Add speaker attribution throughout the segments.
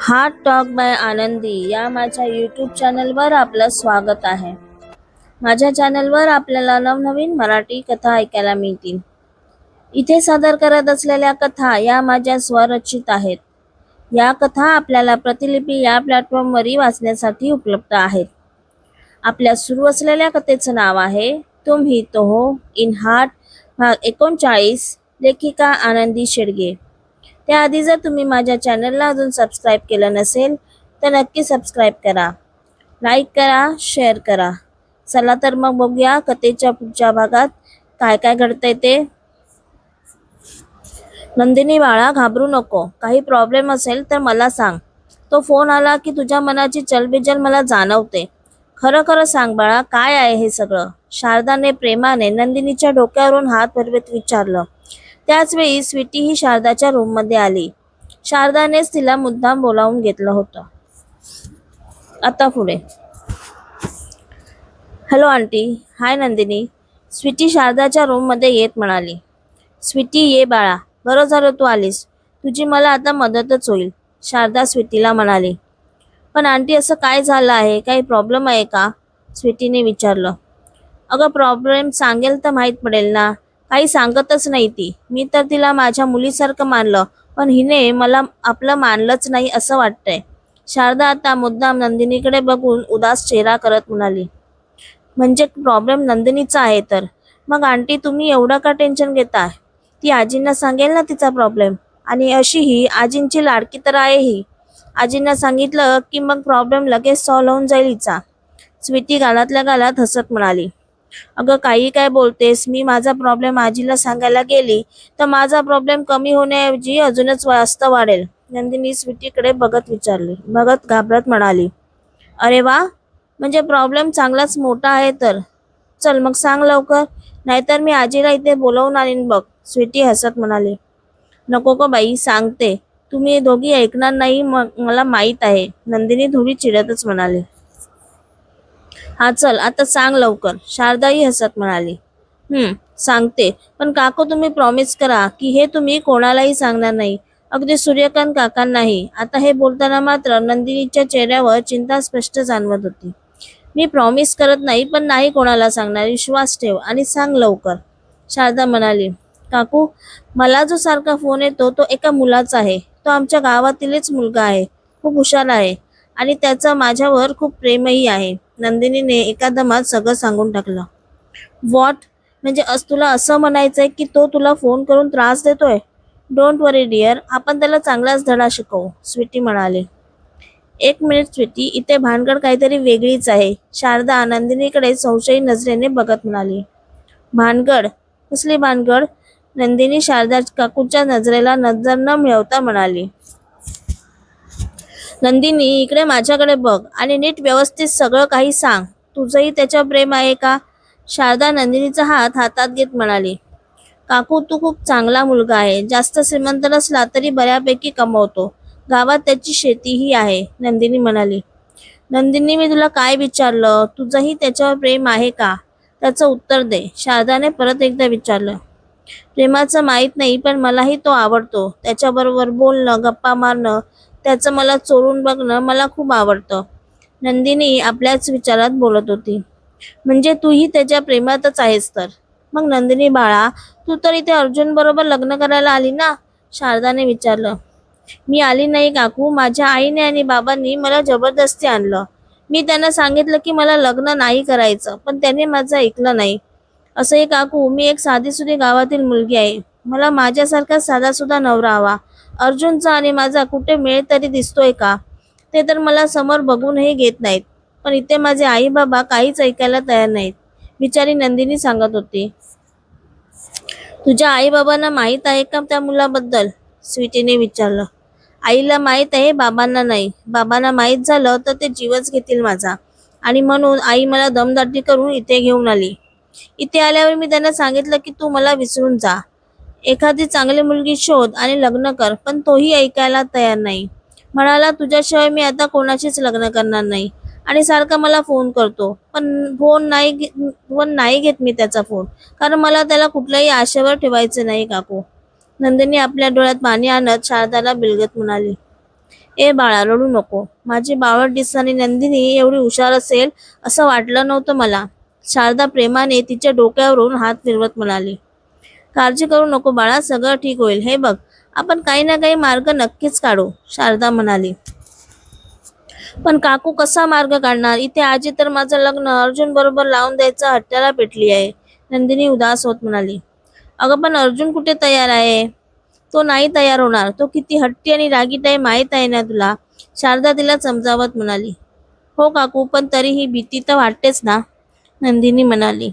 Speaker 1: Heart talk bye आनंदी या माझ्या यूट्यूब चॅनलवर आपलं स्वागत आहे. माझ्या चॅनलवर आपल्याला नवनवीन मराठी कथा ऐकायला मिळतील. इथे सादर करत असलेल्या कथा या माझ्या स्वरचित आहेत. या कथा आपल्याला प्रतिलिपी या प्लॅटफॉर्मवरही वाचण्यासाठी उपलब्ध आहेत. आपल्या सुरू असलेल्या कथेचं नाव आहे तुम्ही तो हो इन हार्ट, भाग 39, लेखिका आनंदी शेडगे. त्याआधी जर तुम्ही माझ्या चॅनलला अजून सबस्क्राईब केलं नसेल तर नक्की सबस्क्राईब करा, लाईक करा, शेअर करा. चला तर मग बघूया कथेच्या पुढच्या भागात काय काय घडतंय ते. नंदिनी बाळा, घाबरू नको. काही प्रॉब्लेम असेल तर मला सांग. तो फोन आला की तुझ्या मनाची चलबिचल मला जाणवते. खरं खरं सांग बाळा, काय आहे हे सगळं? शारदाने प्रेमाने नंदिनीच्या डोक्यावरून हात फिरवत विचारलं. त्याच वेळी स्वीटी ही शारदाच्या रूममध्ये आली. शारदानेच तिला मुद्दाम बोलावून घेतलं होतं. आता पुढे. Hello aunty. Hi Nandini. Sweety शारदाच्या रूममध्ये येत म्हणाली. स्वीटी, ये बाळा. बरं झालं तू आलीस. तुझी मला आता मदतच होईल, शारदा स्वीटीला म्हणाली. पण आंटी, असं काय झालं आहे? काही प्रॉब्लेम आहे का? स्वीटीने विचारलं. अगं, प्रॉब्लेम सांगेल तर माहीत पडेल ना. काही सांगतच नाही ती. मी तर तिला माझ्या मुलीसारखं मानलं, पण हिने मला आपलं मानलंच नाही असं वाटतंय. शारदा आता मुद्दाम नंदिनीकडे बघून उदास चेहरा करत म्हणाली. म्हणजे प्रॉब्लेम नंदिनीचा आहे तर? मग आंटी, तुम्ही एवढं का टेन्शन घेताय? ती आजींना सांगेल ना तिचा प्रॉब्लेम. आणि अशी ही आजींची लाडकी तर आहे ही. आजींना सांगितलं की मग प्रॉब्लेम लगेच सॉल्व्ह होऊन जाईल हिचा. स्वीटी गालातल्या गालात हसत म्हणाली. अगं, काही काय बोलतेस? मी माझा प्रॉब्लेम आजीला सांगायला गेली तर माझा प्रॉब्लेम कमी होण्याऐवजी अजूनच जास्त वाढेल. नंदिनी स्वीटीकडे बघत घाबरत म्हणाली. अरे वा, म्हणजे प्रॉब्लेम चांगलाच मोठा आहे तर. चल मग सांग लवकर, नाहीतर मी आजीला इथे बोलवून आणीन बघ, स्वीटी हसत म्हणाली. नको ग बाई, सांगते. तुम्ही दोघी ऐकणार नाही मला माहीत आहे, नंदिनी थोडी चिडतच म्हणाली. हा चल आता सांग लवकर, शारदाही हसत म्हणाली. सांगते, पण काकू तुम्ही प्रॉमिस करा की हे तुम्ही कोणालाही सांगणार नाही, अगदी सूर्यकांत काकांनाही. आता हे बोलताना मात्र नंदिनीच्या चेहऱ्यावर चिंता स्पष्ट जाणवत होती. मी प्रॉमिस करत नाही, पण नाही कोणाला सांगणार. विश्वास ठेव आणि सांग लवकर, शारदा म्हणाली. काकू, मला जो सारखा फोन येतो तो एका मुलाचा आहे. तो आमच्या गावातीलच मुलगा आहे. खूप हुशार आहे आणि त्याचं माझ्यावर खूप प्रेमही आहे. नंदिनीने एका दमात सगळं सांगून टाकलं. व्हॉट? म्हणजे तुला असं म्हणायचंय की तो तुला फोन करून त्रास देतोय? डोंट वरी डिअर, आपण त्याला चांगलाच धडा शिकवू, स्वीटी म्हणाली. एक मिनिट स्वीटी, इथे भानगड काहीतरी वेगळीच आहे, शारदा नंदिनीकडे संशयी नजरेने बघत म्हणाली. भानगड? कसली भानगड? नंदिनी शारदा काकूच्या नजरेला नजर न मिळवता म्हणाली. नंदिनी, इकडे माझ्याकडे बघ आणि नीट व्यवस्थित सगळं काही सांग. तुझंही त्याच्यावर प्रेम आहे का? शारदा नंदिनीचा हात हातात घेत म्हणाली. काकू, तू खूप चांगला मुलगा आहे. जास्त श्रीमंत नसला तरी बऱ्यापैकी कमवतो. गावात त्याची शेतीही आहे, नंदिनी म्हणाली. नंदिनी, मी तुला काय विचारलं? तुझंही त्याच्यावर प्रेम आहे का? त्याचं उत्तर दे, शारदाने परत एकदा विचारलं. प्रेमाचं माहीत नाही, पण मलाही तो आवडतो. त्याच्याबरोबर बोलणं, गप्पा मारणं, त्याचं मला चोरून बघणं मला खूप आवडतं. नंदिनी आपल्याच विचारात बोलत होती. म्हणजे तूही त्याच्या प्रेमातच आहेस तर? मग नंदिनी बाळा, तू तर इथे अर्जुन बरोबर लग्न करायला आली ना, शारदाने विचारलं. मी आली नाही काकू, माझ्या आईने आणि बाबांनी मला जबरदस्ती आणलं. मी त्यांना सांगितलं की मला लग्न नाही करायचं, पण त्यांनी माझं ऐकलं नाही. असंही काकू, मी एक साधीसुधी गावातील मुलगी आहे. मला माझ्यासारखा साधासुद्धा नवरा हवा. अर्जुनचा आणि माझा कुठे मेळ तरी दिसतोय का? ते तर मला समोर बघूनही घेत नाहीत. पण इथे माझे आई बाबा काहीच ऐकायला तयार नाहीत, बिचारी नंदिनी सांगत होती. तुझ्या आई बाबांना माहीत आहे का त्या मुलाबद्दल? स्वीटीने विचारलं. आईला माहीत आहे, बाबांना नाही. बाबांना माहीत झालं तर ते जीवच घेतील माझा, आणि म्हणून आई मला दमदाटी करून इथे घेऊन आली. इथे आल्यावर मी त्यांना सांगितलं की तू मला विसरून जा, एखादी चांगली मुलगी शोध आणि लग्न कर, पण तोही ऐकायला तयार नाही. म्हणाला तुझ्याशिवाय मी आता कोणाशीच लग्न करणार नाही, आणि सारखा मला फोन करतो, पण फोन नाही घेत मी त्याचा फोन, कारण मला त्याला कुठल्याही आशेवर ठेवायचं नाही काकू. नंदिनी आपल्या डोळ्यात पाणी आणत शारदाला बिलगत म्हणाली. ए बाळा, रडू नको. माझी बावळट दिसणारी नंदिनी एवढी हुशार असेल असं वाटलं नव्हतं मला. शारदा प्रेमाने तिच्या डोक्यावरून हात फिरवत म्हणाली. काळजी करू नको बाळा, सगळं ठीक होईल. हे बघ, आपण काही ना काही मार्ग नक्कीच काढू, शारदा म्हणाली. पण काकू कसा मार्ग काढणार? इथे आजी तर माझं लग्न अर्जुन बरोबर लावून द्यायचं हट्टाला पेटली आहे, नंदिनी उदास होत म्हणाली. अगं पण अर्जुन कुठे तयार आहे? तो नाही तयार होणार. तो किती हट्टी आणि रागीट आहे माहीत आहे ना तुला, शारदा तिला समजावत म्हणाली. हो काकू, पण तरीही भीती तर वाटतेच ना, नंदिनी म्हणाली.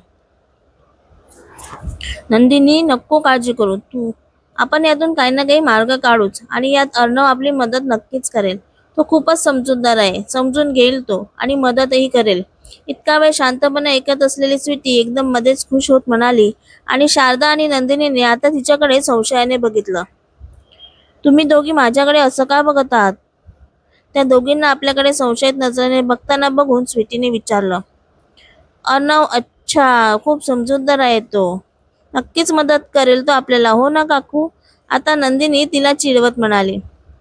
Speaker 1: नंदिनी नको काळजी करू तू, आपण यातून काही ना काही मार्ग काढूच आणि यात अर्णव आपली मदत नक्कीच करेल. तो खूपच समजूतदार आहे, समजून घेईल तो आणि मदतही करेल. इतका वेळ शांतपणे ऐकत असलेली स्वीटी एकदम मध्येच खुश होत म्हणाली. आणि शारदा आणि नंदिनीने आता तिच्याकडे संशयाने बघितलं. तुम्ही दोघी माझ्याकडे असं का बघत आहात? त्या दोघींना आपल्याकडे संशयित नजरेने बघताना बघून स्वीटीने विचारलं. अर्णव, अच्छा, खूप समजूतदार आहे तो. नक्कीच मदत करेल तो आपल्याला, हो ना काकू? आता नंदिनी तिला चिडवत म्हणाली.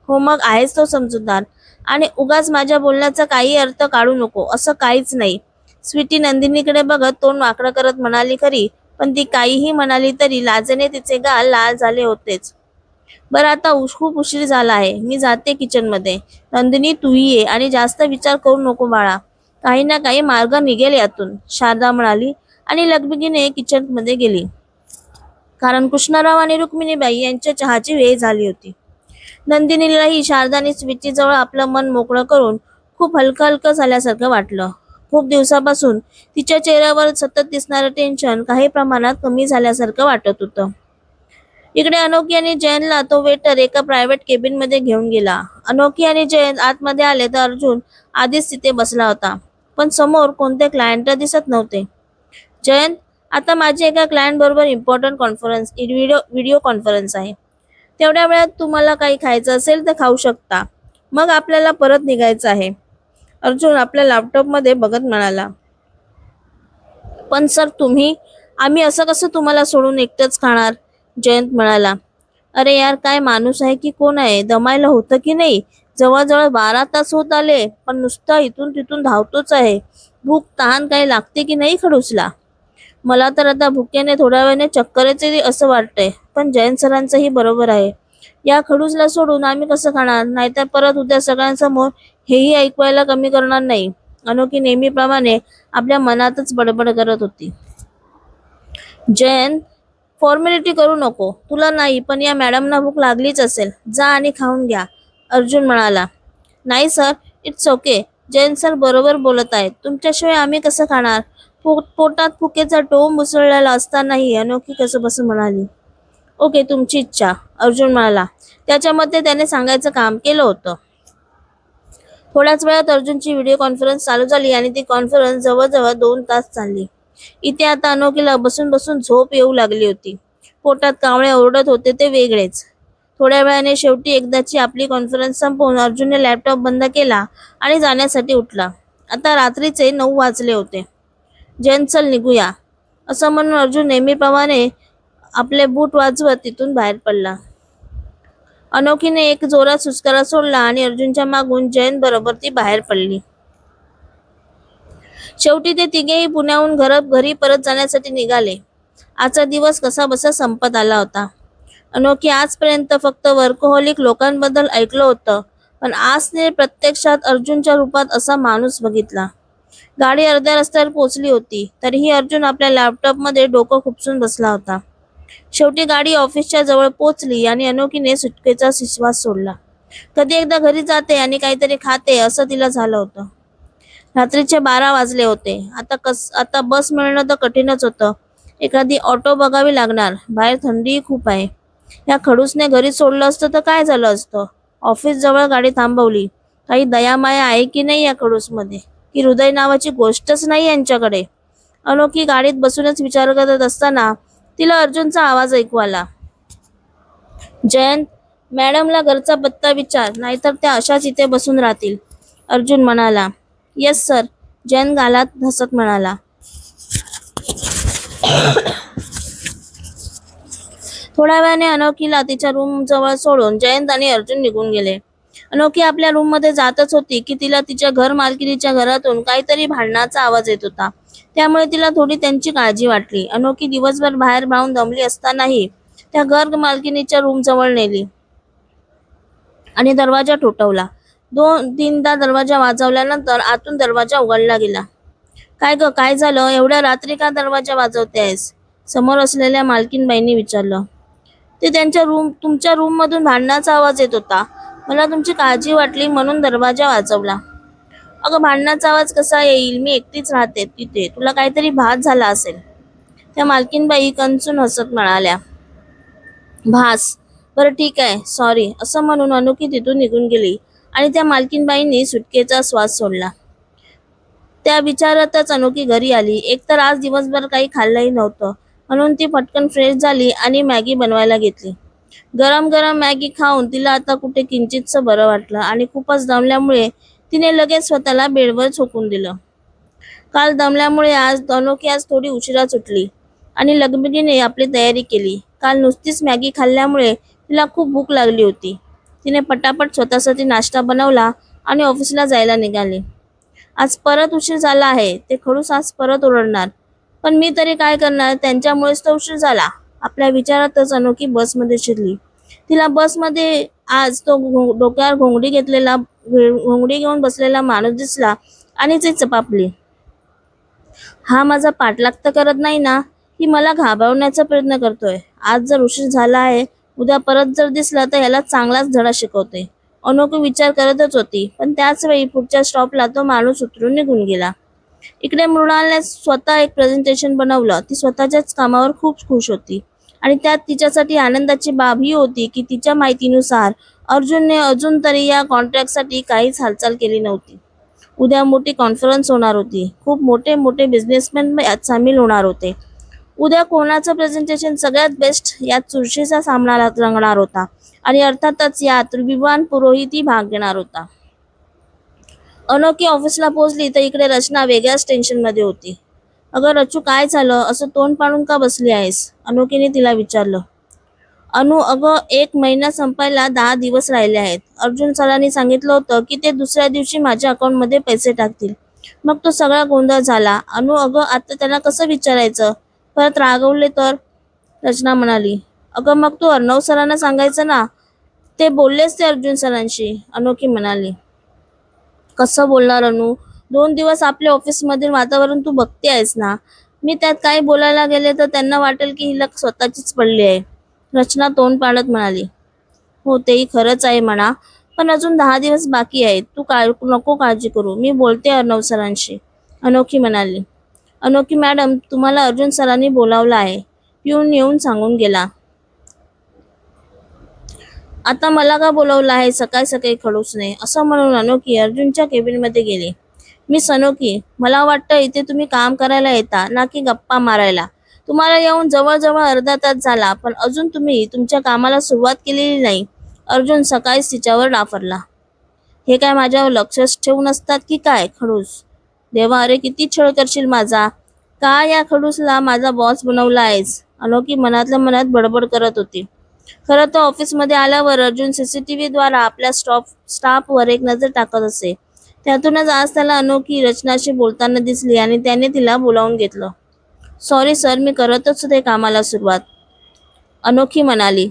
Speaker 1: हो मग आहेच तो समजूतदार. आणि उगाच माझ्या बोलण्याचा काही अर्थ काढू नको, असं काहीच नाही. स्वीटी नंदिनीकडे बघत तोंड वाकडं करत म्हणाली खरी, पण ती काहीही म्हणाली तरी लाजेने तिचे गाल लाल झाले होतेच. बरं, आता खूप उशीर झाला आहे, मी जाते किचनमध्ये. नंदिनी तूही ये आणि जास्त विचार करू नको बाळा, काही ना काही मार्ग निघेल यातून, शारदा म्हणाली आणि लगबगीने किचनमध्ये गेली. कारण कृष्णराव आणि रुक्मिणीबाई यांच्या चहाची वेळ झाली होती. नंदिनीलाही शारदाने स्वीटीजवळ आपलं मन मोकळं करून खूप हलकं हलकं झाल्यासारखं वाटलं. खूप दिवसापासून तिच्या चेहऱ्यावर सतत दिसणारं टेन्शन काही प्रमाणात कमी झाल्यासारखं वाटत होतं. इकडे अनोखी आणि जयंतला तो वेटर एका प्रायव्हेट केबिनमध्ये घेऊन गेला. अनोखी आणि जयंत आतमध्ये आले तर अर्जुन आधीच तिथे बसला होता, पण समोर कोणते क्लायंट दिसत नव्हते. जयंत, आता माझी एका क्लायंट बरोबर इम्पॉर्टंट कॉन्फरन्स व्हिडिओ कॉन्फरन्स आहे. तेवढ्या वेळात तुम्हाला काही खायचं असेल तर खाऊ शकता, मग आपल्याला परत निघायचं आहे, अर्जुन आपल्या लॅपटॉपमध्ये बघत म्हणाला. पण सर तुम्ही, आम्ही असं कसं तुम्हाला सोडून एकटंच खाणार, जयंत म्हणाला. अरे यार, काय माणूस आहे की कोण आहे, दमायला होतं की नाही? जवळजवळ 12 तास होत आले, पण नुसता इथून तिथून धावतोच आहे. भूक तहान काही लागते की नाही खडूसला? मला तर आता भुकेने थोड्या वेळाने चक्करच येते असं वाटतंय. पण जयंत सरांचंही बरोबर आहे, या खडूसला सोडून आम्ही कसं खाणार? नाहीतर परत उद्या सगळ्यांसमोर हेही ऐकवायला कमी करणार नाही. अनोखी नेहमीप्रमाणे आपल्या मनातच बडबड करत होती. जयंत, फॉर्मॅलिटी करू नको. तुला नाही, पण या मॅडमना भूक लागलीच असेल, जा आणि खाऊन घ्या, अर्जुन म्हणाला. नाही sir, it's okay. Jayant sir बरोबर बोलत आहेत, तुमच्याशिवाय आम्ही कसं खाणार? पोटात भुकेचा टोम मुसळलेला असतानाही अनोखी कसं बसं म्हणाली. ओके, तुमची इच्छा, अर्जुन म्हणाला. त्याच्या मते त्याने सांगायचं काम केलं होतं. थोड्याच वेळात अर्जुनची व्हिडिओ कॉन्फरन्स चालू झाली आणि ती कॉन्फरन्स जवळजवळ 2 तास चालली. इथे आता अनोखीला बसून बसून झोप येऊ लागली होती. पोटात कावळे ओरडत होते ते वेगळेच. थोड्या वेळाने शेवटी एकदाची आपली कॉन्फरन्स संपवून अर्जुनने लॅपटॉप बंद केला आणि जाण्यासाठी उठला. आता रात्रीचे 9 वाजले होते. जयंत, चल निघूया, असं म्हणून अर्जुन नेहमीप्रमाणे आपले बूट वाजवत तिथून बाहेर पडला. अनोखीने एक जोरात सुस्कारा सोडला आणि अर्जुनच्या मागून जयंत बरोबर ती बाहेर पडली. शेवटी ते तिघेही पुण्याहून घरी परत जाण्यासाठी निघाले. आजचा दिवस कसा बसा संपत आला होता. अनोखी आजपर्यंत फक्त वर्कहोलिक लोकांबद्दल ऐकलं होतं, पण आज तिने प्रत्यक्षात अर्जुनच्या रूपात असा माणूस बघितला. गाडी अर्ध्या रस्त्यावर पोहोचली होती, तरीही अर्जुन आपल्या लॅपटॉपमध्ये डोकं खुपसून बसला होता. शेवटी गाडी ऑफिसच्या जवळ पोहोचली आणि अनोखीने सुटकेचा श्वास सोडला. कधी एकदा घरी जाते आणि काहीतरी खाते असं तिला झालं होतं. रात्रीचे 12 वाजले होते. आता बस मिळणं तर कठीणच होतं. एखादी ऑटो बघावी लागणार. बाहेर थंडीही खूप आहे. या खडूसने घरी सोडलं असतं तर काय झालं असतं? ऑफिस जवळ गाडी थांबवली. काही दयामाया आहे की नाही या खडूसमध्ये, की हृदय नावाची गोष्टच नाही यांच्याकडे? अनोखी गाडीत बसूनच विचार करत असताना तिला अर्जुनचा आवाज ऐकू आला. जयंत, मॅडमला घरचा पत्ता विचार, नाहीतर त्या अशाच इथे बसून राहतील, अर्जुन म्हणाला. येस सर, जयंत गालात हसत म्हणाला. थोड्या वेळाने अनोखीला तिच्या रूम जवळ सोडून जयंत आणि अर्जुन निघून गेले. अनोखी आपल्या रूममध्ये जातच होती की तिला तिच्या घर मालकिनीच्या घरातून काहीतरी भांडणाचा आवाज येत होता. त्यामुळे तिला थोडी त्यांची काळजी वाटली. अनोखी दिवसभर बाहेर राहून दमली असतानाही त्या घर मालकिनीच्या रूम जवळ नेली आणि दरवाजा ठोठावला. 2-3दा दरवाजा वाजवल्यानंतर आतून दरवाजा उघडला गेला. "काय ग, काय झालं? एवढ्या रात्री का दरवाजा वाजवतेस?" समोर असलेल्या मालकीनबाईंनी विचारलं. "ते तुमच्या रूममधून भांडणाचा आवाज येत होता. मला तुमची काळजी वाटली म्हणून दरवाजा वाजवला." "अगं, भांडणाचा आवाज कसा येईल? मी एकटीच राहते तिथे. तुला काहीतरी भास झाला असेल." त्या मालकीनबाई कणसून हसत म्हणाल्या. "भास? बरं ठीक आहे, सॉरी." असं म्हणून अनोखी तिथून निघून गेली आणि त्या मालकीनबाईंनी सुटकेचा श्वास सोडला. त्या विचारातच अनोखी घरी आली. एकतर आज दिवसभर काही खाल्लंही नव्हतं, म्हणून ती पटकन फ्रेश झाली आणि मॅगी बनवायला घेतली. गरम गरम मॅगी खाऊन तिला आता कुठे किंचितसं बरं वाटलं आणि खूपच दमल्यामुळे तिने लगेच स्वतःला बेडवर झोकून दिलं. काल दमल्यामुळे अनोखी आज थोडी उशिराच उठली आणि लगबगीने आपली तयारी केली. काल नुसतीच मॅगी खाल्ल्यामुळे तिला खूप भूक लागली होती. तिने पटापट स्वतःसाठी नाश्ता बनवला आणि ऑफिसला जायला निघाली. आज परत उशीर झाला आहे. ते खडूस आज परत ओरडणार. पण मी तरी काय करणार? त्यांच्यामुळेच तर उशीर झाला. आपल्या विचारातच अनोखी बसमध्ये शिरली. तिला बसमध्ये आज तो डोक्यावर घोंगडी घेऊन बसलेला माणूस दिसला आणि ती चपापली. "हा माझा पाठलाग तर करत नाही ना, की मला घाबरवण्याचा प्रयत्न करतोय? आज जर उशीर झाला आहे, उद्या परत जर दिसला तर ह्याला चांगलाच धडा शिकवते." अनोखी विचार करतच होती, पण त्याच वेळी पुढच्या स्टॉपला तो माणूस उतरून निघून गेला. इकडे मृणालने स्वतः एक प्रेझेंटेशन बनवलं. ती स्वतःच्याच कामावर खूप खुश होती आणि त्यात तिच्यासाठी आनंदाची बाब ही होती की तिच्या माहितीनुसार अर्जुनने अजून तरी या कॉन्ट्रॅक्टसाठी काहीच हालचाल केली नव्हती. उद्या मोठी कॉन्फरन्स होणार होती. खूप मोठे मोठे बिझनेसमॅन यात सामील होणार होते. उद्या कोणाचं प्रेझेंटेशन सगळ्यात बेस्ट यात चुरशीचा सामना रंगणार होता आणि अर्थातच यात विद्वान पुरोहितही भाग घेणार होता. अनोखी ऑफिसला पोहोचली तर इकडे रचना वेगळ्याच टेन्शनमध्ये होती. "अगं रचू, काय झालं? असं तोंड पाडून का बसली आहेस?" अनोखीने तिला विचारलं. "अनु, अगं 1 महिना संपायला 10 दिवस राहिले आहेत. अर्जुन सरांनी सांगितलं होतं की ते दुसऱ्या दिवशी माझ्या अकाउंटमध्ये पैसे टाकतील. मग तो सगळा गोंधळ झाला." "अनु, अगं आता त्यांना कसं विचारायचं? परत रागवले तर?" रचना म्हणाली. "अगं मग तू अर्णव सरांना सांगायचं ना. ते बोललेच ते अर्जुन सरांशी." अनोखी म्हणाली. "कसं बोलणार अनु? 2 दिवस आपल्या ऑफिसमधील वातावरण तू बघते आहेस ना. मी त्यात काही बोलायला गेले तर त्यांना वाटेल की हिला स्वतःचीच पडली आहे." रचना तोंड पाडत म्हणाली. "हो, तेही खरंच आहे म्हणा, पण अजून 10 दिवस बाकी आहेत. तू नको काळजी करू. मी बोलते अर्णव सरांशी." अनोखी म्हणाली. "अनोखी मॅडम, तुम्हाला अर्जुन सरांनी बोलावलं आहे." पिऊन येऊन सांगून गेला. "आता मला का बोलावलं आहे सकाळी सकाळी खडूसने?" असं म्हणून अनोखी अर्जुनच्या केबिनमध्ये गेली. "मिस अनोखी, मला वाटतं इथे तुम्ही काम करायला येता ना की गप्पा मारायला. तुम्हाला येऊन जवळजवळ अर्धा तास झाला, पण अजून तुम्ही तुमच्या कामाला सुरुवात केलेली नाही." अर्जुन सकाळीच तिच्यावर डाफरला. "हे काय माझ्यावर लक्षच ठेवून असतात की काय खडूस? देवा, अरे किती छळ करशील माझा? का या खडूसला माझा बॉस बनवला आहेस?" अनोखी मनातल्या मनात बडबड करत होती. खरं तर ऑफिसमध्ये आल्यावर अर्जुन सीसीटीव्हीद्वारा आपल्या स्टाफवर एक नजर टाकत असे. त्यातूनच आज त्याला अनोखी रचनाशी बोलताना दिसली आणि त्याने तिला बोलावून घेतलं. "सॉरी सर, मी करतच होते कामाला सुरुवात." अनोखी म्हणाली.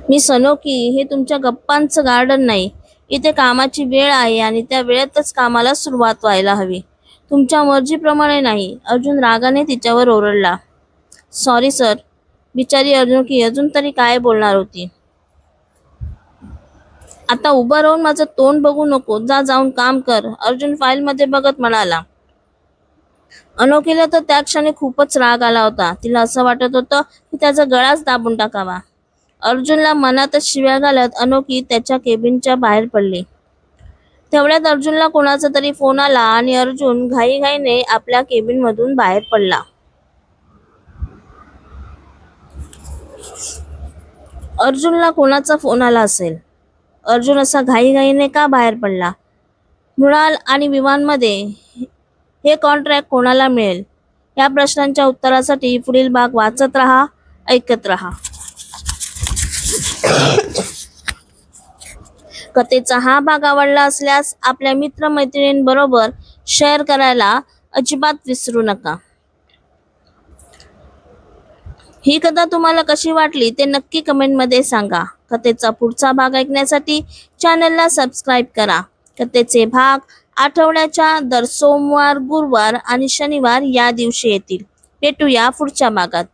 Speaker 1: "मिस अनोखी, हे तुमच्या गप्पांचं गार्डन नाही. इथे कामाची वेळ आहे आणि त्या वेळेतच कामाला सुरुवात व्हायला हवी. तुमच्या मर्जीप्रमाणे नाही." अर्जुन रागाने तिच्यावर ओरडला. "Sorry sir." बिचारी अनोखी अजून तरी काय बोलणार होती. "आता उभं राहून माझं तोंड बघू नको. जाऊन काम कर." अर्जुन फाईलमध्ये बघत म्हणाला. अनोखीला तर त्या क्षणी खूपच राग आला होता. तिला असं वाटत होतं की त्याचा गळाच दाबून टाकावा. अर्जुनला मनातच शिव्या घालत अनोखी त्याच्या केबिनच्या बाहेर पडली. तेवढ्यात अर्जुनला कोणाचा तरी फोन आला आणि अर्जुन घाईघाईने आपल्या केबिनमधून बाहेर पडला. अर्जुनला कोणाचा फोन आला असेल? अर्जुन असा घाईघाईने का बाहेर पडला? मृणाल आणि विमानमध्ये हे कॉन्ट्रॅक्ट कोणाला मिळेल? या प्रश्नांच्या उत्तरासाठी पुढील भाग वाचत राहा, ऐकत राहा. कथेचा हा भाग आवडला असल्यास आपल्या मित्रमैत्रिणींबरोबर शेअर करायला अजिबात विसरू नका. ही कथा तुम्हाला कशी वाटली ते नक्की कमेंटमध्ये सांगा. कथेचा पुढचा भाग ऐकण्यासाठी चॅनलला सबस्क्राईब करा. कथेचे भाग आठवड्याच्या दर सोमवार, गुरुवार आणि शनिवार या दिवशी येतील. भेटूया पुढच्या भागात.